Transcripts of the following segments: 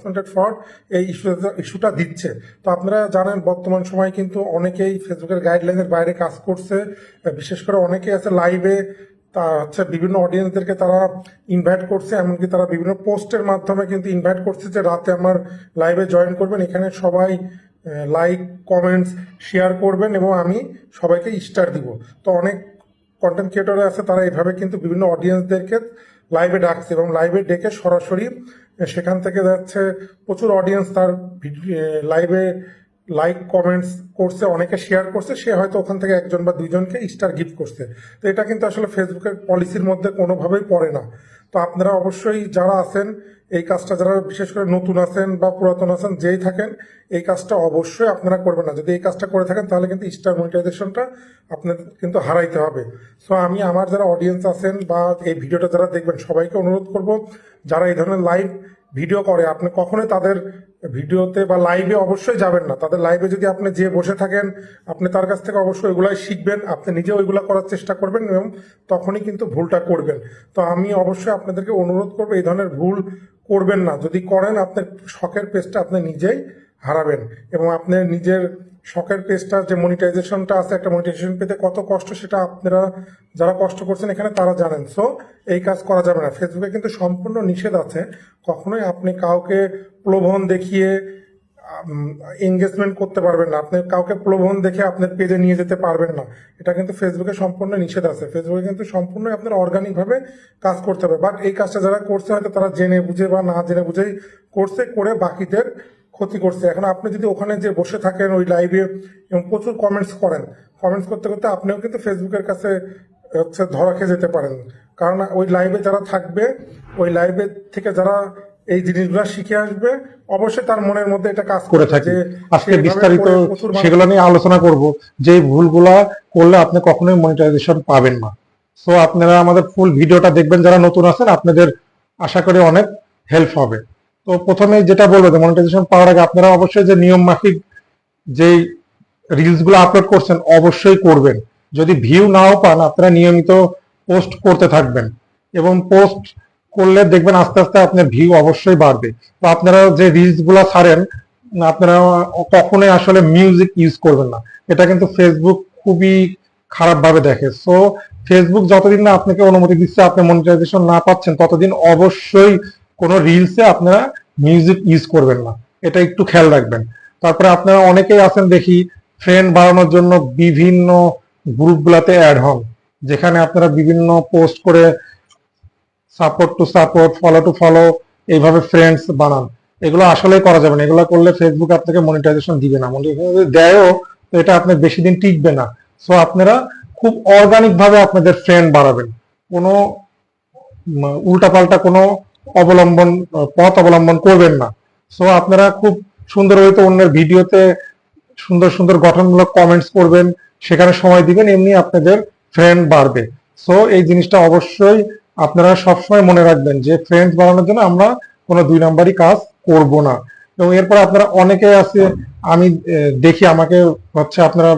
Suspended for এই ইস্যুটা দিচ্ছে। তো আপনারা জানেন বর্তমান সময়ে কিন্তু অনেকেই ফেসবুকের গাইডলাইনের বাইরে কাজ করছে, বিশেষ করে অনেকেই আছে লাইভে তা হচ্ছে বিভিন্ন অডিয়েন্সদেরকে তারা ইনভাইট করছে, এমনকি তারা বিভিন্ন পোস্টের মাধ্যমে কিন্তু ইনভাইট করছে যে রাতে আমার লাইভে জয়েন করবেন, এখানে সবাই লাইক কমেন্টস শেয়ার করবেন এবং আমি সবাইকে স্টার দিব। তো অনেক কন্টেন্ট ক্রিয়েটর আছে তারা এইভাবে কিন্তু বিভিন্ন অডিয়েন্সদেরকে লাইভে ডাকছে এবং লাইভে ডেকে সরাসরি সেখান থেকে যাচ্ছে প্রচুর অডিয়েন্স তার লাইভে লাইক কমেন্টস করছে, অনেকে শেয়ার করছে, সে হয়তো ওখান থেকে একজন বা দুইজনকে স্টার গিফট করছে। তো এটা কিন্তু আসলে ফেসবুকের পলিসির মধ্যে কোনোভাবেই পড়ে না। তো আপনারা অবশ্যই যারা আছেন এই কাজটা, যারা বিশেষ করে নতুন আছেন বা পুরাতন আছেন, যেই থাকেন এই কাজটা অবশ্যই আপনারা করবেন না। যদি এই কাজটা করে থাকেন তাহলে কিন্তু স্টার মনিটাইজেশনটা আপনাদের কিন্তু হারাইতে হবে। সো আমি আমার যারা অডিয়েন্স আছেন বা এই ভিডিওটা যারা দেখবেন সবাইকে অনুরোধ করব, যারা এই ধরনের লাইভ ভিডিও করে আপনি কখনোই তাদের ভিডিওতে বা লাইভে অবশ্যই যাবেন না। তাদের লাইভে যদি আপনি যে বসে থাকেন আপনি তার কাছ থেকে অবশ্যই ওইগুলাই শিখবেন, আপনি নিজে ওইগুলা করার চেষ্টা করবেন এবং তখনই কিন্তু ভুলটা করবেন। তো আমি অবশ্যই আপনাদেরকে অনুরোধ করবো এই ধরনের ভুল করবেন না। যদি করেন আপনার শখের পেজটা আপনি নিজেই হারাবেন এবং আপনার নিজের শখের পেজটা যে মনিটাইজেশনটা আছে, একটা মনিটাইজেশন পেতে কত কষ্ট সেটা আপনারা যারা কষ্ট করছেন এখানে তারা জানেন। সো এই কাজ করা যাবে না। ফেসবুকে কিন্তু সম্পূর্ণ নিষেধ আছে, কখনোই আপনি কাউকে প্রলোভন দেখিয়ে এঙ্গেজমেন্ট করতে পারবেন না, আপনি কাউকে প্রলোভন দেখে আপনার পেজে নিয়ে যেতে পারবেন না। এটা কিন্তু ফেসবুকে সম্পূর্ণ নিষেধ আছে। ফেসবুকে কিন্তু সম্পূর্ণ আপনার অর্গানিকভাবে কাজ করতে হবে। বাট এই কাজটা যারা করছে হয়তো তারা জেনে বুঝে বা না জেনে বুঝেই করছে, করে বাকিদের ক্ষতি করছে। এখন আপনি যদি ওখানে যে বসে থাকেন ওই লাইভে এবং প্রচুর কমেন্টস করেন, কমেন্টস করতে করতে আপনিও কিন্তু ফেসবুকের কাছে হচ্ছে ধরা খেয়ে যেতে পারেন। কারণ ওই লাইভে যারা থাকবে, ওই লাইভে থেকে যারা এই জিনিসগুলো শিখে আসবে, অবশ্যই তার মনের মধ্যে এটা কাজ করে থাকে। আজকে বিস্তারিত সেগুলো নিয়ে আলোচনা করব, যে ভুলগুলা করলে আপনি কখনোই মনিটাইজেশন পাবেন না। সো আপনারা আমাদের ফুল ভিডিওটা দেখবেন, যারা নতুন আছেন আপনাদের আশা করি অনেক হেল্প হবে। তো প্রথমে যেটা বলবো যে মনিটাইজেশন পাওয়ার আগে আপনারা অবশ্যই যে নিয়ম মাফিক যেই রিলস গুলো আপলোড করছেন অবশ্যই করবেন। যদি ভিউ নাও পান আপনারা নিয়মিত পোস্ট করতে থাকবেন এবং পোস্ট করলে দেখবেন আস্তে আস্তে আপনার ভিউ অবশ্যই বাড়বে। তো আপনারা যে রিলস গুলা ছাড়েন আপনারা কখনোই আসলে মিউজিক ইউজ করবেন না, এটা কিন্তু ফেসবুক খুবই খারাপ ভাবে দেখে। সো ফেসবুক যতদিন না আপনাকে অনুমতি দিচ্ছে, আপনি মনিটাইজেশন না পাচ্ছেন, ততদিন অবশ্যই কোনো রিলসে আপনারা মিউজিক ইউজ করবেন না, এটা একটু খেয়াল রাখবেন। তারপরে আপনারা অনেকেই আছেন দেখি ফ্রেন্ড বাড়ানোর জন্য বিভিন্ন গ্রুপগুলোতে অ্যাড হন, যেখানে আপনারা বিভিন্ন পোস্ট করে support to support, follow to follow, এইভাবে ফ্রেন্ডস বানান। এগুলো আসলে করা যাবে না। এগুলো করলে ফেসবুক আপনাকে মনিটাইজেশন দিবে না, মনিটাইজেশন দেয়ও তো এটা আপনার বেশি দিন টিকবে না। সো আপনারা খুব অর্গানিক ভাবে আপনাদের ফ্রেন্ড বাড়াবেন, কোনো উল্টাপাল্টা কোনো পথ অবলম্বন করবেন না। সো আপনারা খুব সুন্দর হয়তো অন্যের ভিডিওতে সুন্দর সুন্দর গঠনমূলক কমেন্টস করবেন, সেখানে সময় দিবেন, এমনি আপনাদের ফ্রেন্ড বাড়বে। সো এই জিনিসটা অবশ্যই আপনারা সবসময় মনে রাখবেন যে ফ্রেন্ডস বাড়ানোর জন্য আমরা কোনো দুই নাম্বারই কাজ করব না। এবং এরপর আপনারা অনেকে আছে, আমি দেখি আমাকে হচ্ছে আপনারা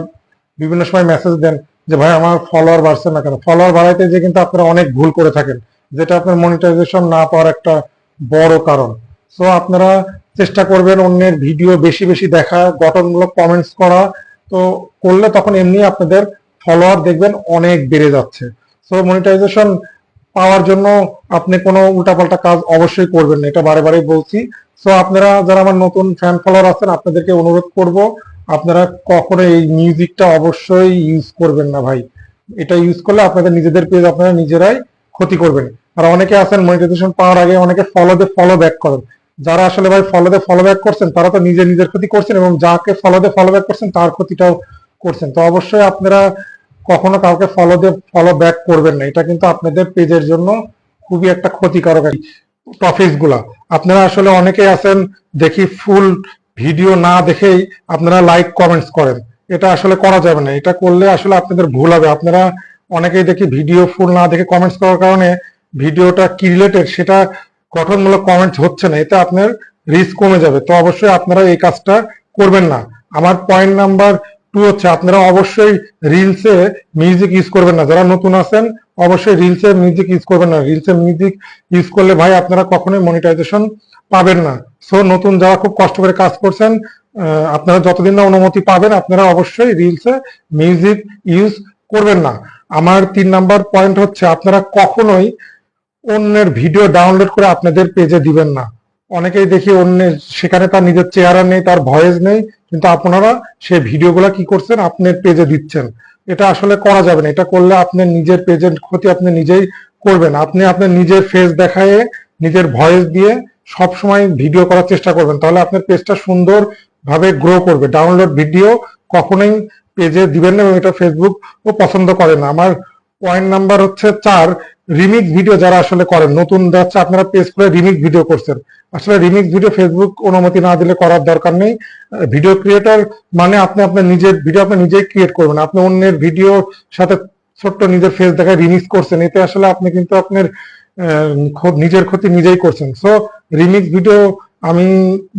বিভিন্ন সময় মেসেজ দেন যে ভাই আমার ফলোয়ার বাড়ছে না কেন। ফলোয়ার বাড়াইতে যে কিন্তু আপনারা অনেক ভুল করে থাকেন, যেটা আপনার মনিটাইজেশন না পাওয়ার একটা বড় কারণ। সো আপনারা চেষ্টা করবেন অন্যের ভিডিও বেশি বেশি দেখা, গঠনমূলক কমেন্টস করা, তো করলে তখন এমনি আপনাদের ফলোয়ার দেখবেন অনেক বেড়ে যাচ্ছে। সো মনিটাইজেশন পাওয়ার জন্য আপনি কোনো উল্টাপাল্টা কাজ অবশ্যই করবেন না, এটা বারে বারে বলছি। সো আপনারা যারা আমার নতুন ফ্যান ফলোয়ার আছেন আপনাদেরকে অনুরোধ করব, আপনারা কখনো এই মিউজিকটা অবশ্যই ইউজ করবেন না ভাই। এটা ইউজ করলে আপনাদের নিজেদের পেজ আপনারা নিজেরাই ক্ষতি করবেন। আর অনেকে আছেন মনিটাইজেশন পাওয়ার আগে অনেকে ফলো ব্যাক করেন, যারা আসলে ভাই ফলো ব্যাক করছেন তারা তো নিজের ক্ষতি করছেন এবং যাকে ফলো ব্যাক করছেন তার ক্ষতিটাও করছেন। তো অবশ্যই আপনারা কখনো কাউকে ফলো ব্যাক করবেন না, এটা কিন্তু আপনাদের পেজের জন্য খুবই একটা ক্ষতিকারক টপিকস গুলা। আপনারা আসলে অনেকেই আছেন দেখি ফুল ভিডিও না দেখেই আপনারা লাইক কমেন্টস করেন, এটা আসলে করা যাবে না। এটা করলে আসলে আপনাদের ভুল হবে। আপনারা অনেকেই দেখি ভিডিও ফুল না দেখে কমেন্টস করার কারণে ভিডিওটা কি রিলেটেড সেটা গঠনমূলক কমেন্টস হচ্ছে না, এতে আপনার রিস্ক কমে যাবে। তো অবশ্যই আপনারা এই কাজটা করবেন না। আমার পয়েন্ট নাম্বার 2 হচ্ছে আপনারা অবশ্যই রিলসে মিউজিক ইউজ করবেন না। যারা নতুন আছেন অবশ্যই রিলসে মিউজিক ইউজ করবেন না। রিলসে মিউজিক ইউজ করলে ভাই আপনারা কখনোই মনিটাইজেশন পাবেন না। সো নতুন যারা খুব কষ্ট করে কাজ করছেন, আপনারা যতদিন না অনুমতি পাবেন আপনারা অবশ্যই রিলসে মিউজিক ইউজ করবেন না। আমার 3 নাম্বার পয়েন্ট হচ্ছে আপনারা কখনোই অন্যের ভিডিও ডাউনলোড করে আপনাদের পেজে দিবেন না। অনেকেই দেখি অন্যের, সেখানে তার নিজের চেহারা নেই, তার ভয়েস নেই, কিন্তু আপনারা সেই ভিডিওগুলো কি করছেন আপনার পেজে দিচ্ছেন। এটা আসলে করা যাবে না। এটা করলে আপনার নিজের পেজের ক্ষতি আপনি নিজেই করবেন। আপনি আপনার নিজের ফেস দেখায়, নিজের ভয়েস দিয়ে সব সময় ভিডিও করার চেষ্টা করবেন, তাহলে আপনার পেজটা সুন্দর ভাবে গ্রো করবে। ডাউনলোড ভিডিও কখনোই পেজে দিবেন না, এবং এটা ফেসবুক ও পছন্দ করে না। আমার পয়েন্ট নাম্বার হচ্ছে 4, রিমিক্স ভিডিও যারা আসলে করেন, নতুন যাচ্ছে আপনারা পেজ করে রিমিক্স ভিডিও করছেন। আসলে রিমিক্স ভিডিও ফেসবুক অনুমতি না দিলে করার দরকার নেই। ভিডিও ক্রিয়েটর মানে আপনি আপনার নিজের ভিডিও আপনি নিজেই ক্রিয়েট করবেন। আপনি অন্যের ভিডিও সাথে ছোট্ট নিজের ফেস দেখায় রিমিক্স করছেন, এতে আসলে আপনি কিন্তু আপনার নিজের ক্ষতি নিজেই করছেন। সো রিমিক্স ভিডিও আমি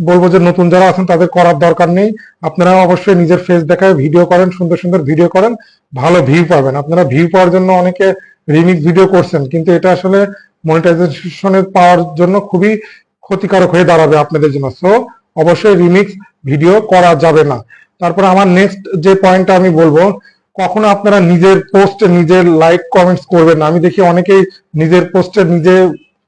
বলবো যে নতুন যারা আছেন তাদের করার দরকার নেই। আপনারা অবশ্যই নিজের ফেস দেখায় ভিডিও করেন, সুন্দর সুন্দর ভিডিও করেন, ভালো ভিউ পাবেন। আপনারা ভিউ পাওয়ার জন্য অনেকে রিমিক্স ভিডিও করছেন, কিন্তু এটা আসলে মনিটাইজেশনের পাওয়ার জন্য খুবই ক্ষতিকারক হয়ে দাঁড়াবে আপনাদের জন্য। সো অবশ্যই রিমিক্স ভিডিও করা যাবে না। তারপর আমার নেক্সট যে পয়েন্টটা আমি বলবো, কখনো আপনারা নিজের পোস্টে নিজের লাইক কমেন্টস করবেন না। আমি দেখি অনেকেই নিজের পোস্টে নিজে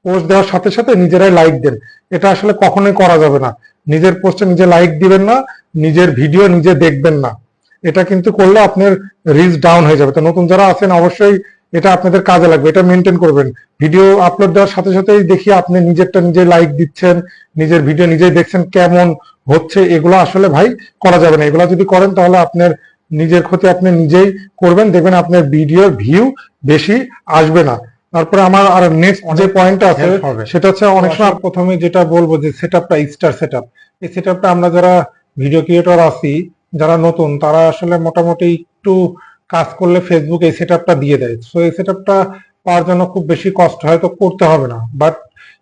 পোস্ট দেওয়ার সাথে সাথে নিজেরাই লাইক দেন। এটা আসলে কখনোই করা যাবে না। নিজের পোস্টে নিজে লাইক দিবেন না, নিজের ভিডিও নিজে দেখবেন না। এটা কিন্তু করলে আপনার রিচ ডাউন হয়ে যাবে। তো নতুন যারা আছেন অবশ্যই এটা আপনাদের কাজে লাগবে, এটা মেনটেন করবেন। ভিডিও আপলোড দেওয়ার সাথে সাথেই দেখি আপনি নিজেরটা নিজে লাইক দিচ্ছেন, নিজের ভিডিও নিজেই দেখছেন কেমন হচ্ছে। এগুলো আসলে ভাই করা যাবে না। এগুলো যদি করেন তাহলে আপনার নিজের ক্ষতি আপনি নিজেই করবেন, দেখবেন আপনার ভিডিওর ভিউ বেশি আসবে না। তারপরে আমার আর নেক্সট যে পয়েন্টটা আছে সেটা হচ্ছে, অনেক সময় প্রথমে যেটা বলবো যে সেটআপটা, স্টার সেটআপ, এই সেটআপটা আমরা যারা ভিডিও ক্রিয়েটর আছি, যারা নতুন, তারা আসলে মোটামুটি একটু কাজ করলে ফেসবুক এই সেটআপটা দিয়ে দেয়। সো এই সেটআপটা পাওয়ার জন্য খুব বেশি কষ্ট হয়তো করতে হবে না, বাট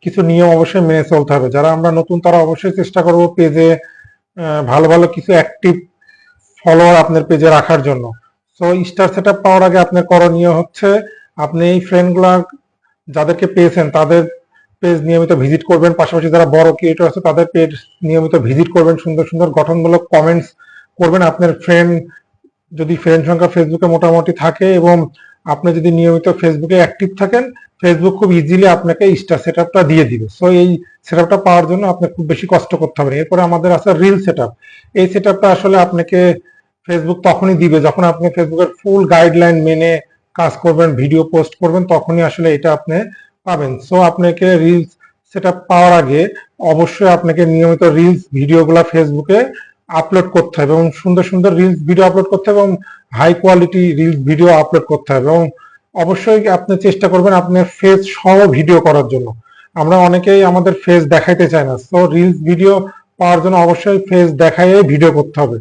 কিছু নিয়ম অবশ্যই মেনে চলতে হবে। যারা আমরা নতুন তারা অবশ্যই চেষ্টা করবো পেজে ভালো ভালো কিছু অ্যাক্টিভ ফলোয়ার আপনার পেজে রাখার জন্য। সো স্টার সেটআপ পাওয়ার আগে আপনার করণীয় হচ্ছে, আপনি এই ফ্রেন্ডগুলা যাদেরকে পেয়েছেন তাদের পেজ নিয়মিত ভিজিট করবেন। পাশাপাশি যারা বড় ক্রিয়েটর আছে তাদের পেজ নিয়মিত ভিজিট করবেন, সুন্দর সুন্দর গঠনমূলক কমেন্টস করবেন। আপনার ফ্রেন্ড যদি ফ্রেন্ড সংখ্যা ফেসবুকে মোটামুটি থাকে এবং আপনি যদি নিয়মিত ফেসবুকে অ্যাক্টিভ থাকেন, ফেসবুক খুব ইজিলি আপনাকে স্টার সেটআপটা দিয়ে দিবে। সো এই সেটআপটা পাওয়ার জন্য আপনার খুব বেশি কষ্ট করতে হবে না। এরপরে আমাদের আছে রিল সেটআপ। এই সেটআপটা আসলে আপনাকে ফেসবুক তখনই দিবে যখন আপনি ফেসবুকের ফুল গাইডলাইন মেনে কাজ করবেন, ভিডিও পোস্ট করবেন, তখনই আসলে এটা আপনি পাবেন। সো আপনাকে রিলস সেটআপ পাওয়ার আগে অবশ্যই আপনাকে নিয়মিত রিলস ভিডিওগুলো ফেসবুকে আপলোড করতে হবে, এবং সুন্দর সুন্দর রিলস ভিডিও আপলোড করতে হবে, এবং high quality reels video upload করতে হবে। এবং অবশ্যই আপনি চেষ্টা করবেন আপনার ফেস সহ ভিডিও করার জন্য। আমরা অনেকেই আমাদের ফেস দেখাইতে চাই না। সো রিলস ভিডিও পাওয়ার জন্য অবশ্যই ফেস দেখাইয়ে ভিডিও করতে হবে।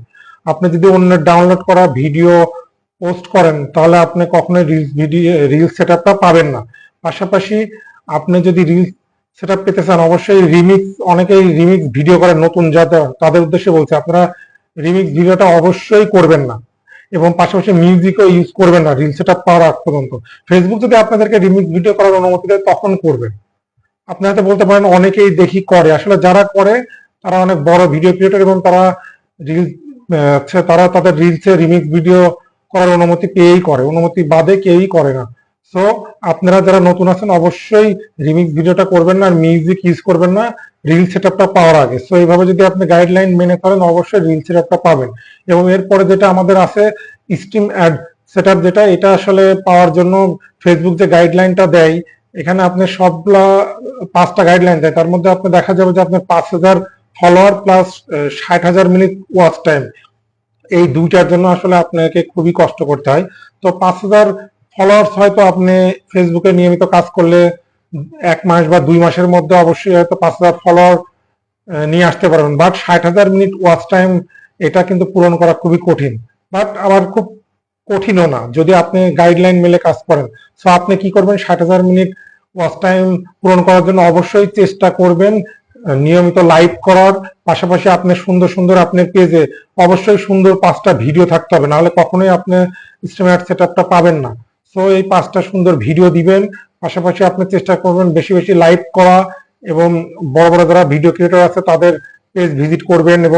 আপনি যদি অন্যের ডাউনলোড করা ভিডিও পোস্ট করেন তাহলে আপনি কখনোই রিলস সেটআপটা পাবেন না। পাশাপাশি আপনি যদি রিলস সেটআপ পেতে চান, অবশ্যই রিমিক্স, অনেকেই রিমিক্স ভিডিও করেন নতুন, যাদের তাদের উদ্দেশ্যে বলছি, আপনারা রিমিক্স ভিডিওটা অবশ্যই করবেন না, এবং পাশাপাশি মিউজিকও ইউজ করবেন না রিল সেটআপ পাওয়ার আগ পর্যন্ত। ফেসবুক যদি আপনাদেরকে রিমিক্স ভিডিও করার অনুমতি দেয় তখন করবেন। আপনি হয়তো বলতে পারেন অনেকেই দেখি করে, আসলে যারা করে তারা অনেক বড় ভিডিও ক্রিয়েটর, এবং তারা রিলস তারা তাদের রিলসে রিমিক্স ভিডিও করার অনুমতি পেয়েই করে, অনুমতি বাদে কেউই করে না। সো আপনারা যারা নতুন আছেন অবশ্যই রিমিক্স ভিডিওটা করবেন না, আর মিউজিক ইউজ করবেন না রিল সেটআপটা পাওয়ার আগে। সো এইভাবে যদি আপনি গাইডলাইন মেনে করেন অবশ্যই রিল সেটআপটা পাবেন। এবং এরপরে যেটা আমাদের আছে স্ট্রিম অ্যাড সেটআপ, যেটা এটা আসলে পাওয়ার জন্য ফেসবুক যে গাইডলাইনটা দেয়, এখানে আপনি সবগুলা 5টা গাইডলাইন দেয়, তার মধ্যে আপনি দেখা যাবে যে আপনার 5000 follower plus 60,000 minute watch time, এই দুইটার জন্য আসলে আপনাকে খুবই কষ্ট করতে হয়। তো 5000 ফলোয়ার্স হয়তো আপনি ফেসবুকে নিয়মিত কাজ করলে 1 মাস বা 2 মাসের মধ্যে অবশ্যই হয়তো 5000 ফলোয়ার নিয়ে আসতে পারবেন, বাট 60,000 মিনিট ওয়াচ টাইম এটা কিন্তু পূরণ করা খুবই কঠিন, বাট আবার খুব কঠিনও না যদি আপনি গাইডলাইন মেলে কাজ করেন। সো আপনি কি করবেন, 60,000 মিনিট ওয়াচ টাইম পূরণ করার জন্য অবশ্যই চেষ্টা করবেন নিয়মিত লাইভ করার। পাশাপাশি আপনি সুন্দর সুন্দর আপনার পেজে অবশ্যই সুন্দর 5টা ভিডিও থাকতে হবে, নাহলে কখনোই আপনি স্ট্রিম অ্যাড সেটআপটা পাবেন না। সো এই 5টা সুন্দর ভিডিও দিবেন, পাশাপাশি আপনি চেষ্টা করবেন বেশি বেশি লাইভ করা এবং বড় বড় যারা ভিডিও ক্রিয়েটর আছে তাদের পেজ ভিজিট করবেন এবং